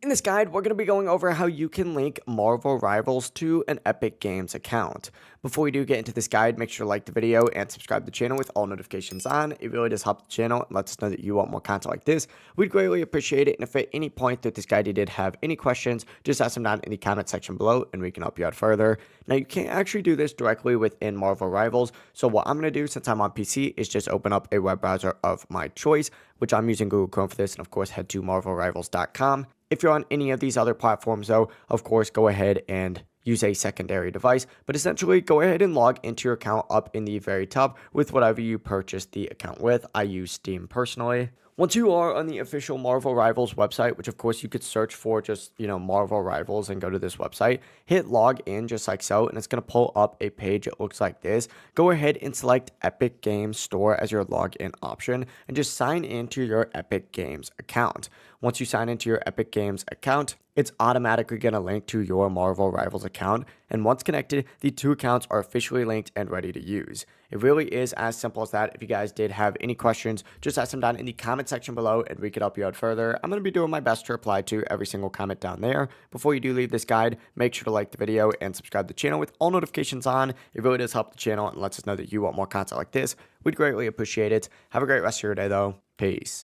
In this guide, we're going to be going over how you can link Marvel Rivals to an Epic Games account. Before we do get into this guide, make sure to like the video and subscribe to the channel with all notifications on. It really does help the channel and lets us know that you want more content like this. We'd greatly appreciate it. And if at any point through this guide you did have any questions, just ask them down in the comment section below and we can help you out further. Now, you can't actually do this directly within Marvel Rivals. So what I'm going to do since I'm on PC is just open up a web browser of my choice, which I'm using Google Chrome for this. And of course, head to marvelrivals.com. If you're on any of these other platforms, though, of course, go ahead and use a secondary device, but essentially go ahead and log into your account up in the very top with whatever you purchased the account with. I use Steam personally. Once you are on the official Marvel Rivals website, which of course you could search for just, Marvel Rivals and go to this website, hit log in just like so, and it's going to pull up a page. It looks like this. Go ahead and select Epic Games Store as your login option and just sign into your Epic Games account. Once you sign into your Epic Games account, it's automatically going to link to your Marvel Rivals account, and once connected, the two accounts are officially linked and ready to use. It really is as simple as that. If you guys did have any questions, just ask them down in the comment section below and we could help you out further. I'm going to be doing my best to reply to every single comment down there. Before you do leave this guide, make sure to like the video and subscribe to the channel with all notifications on. It really does help the channel and lets us know that you want more content like this. We'd greatly appreciate it. Have a great rest of your day though. Peace.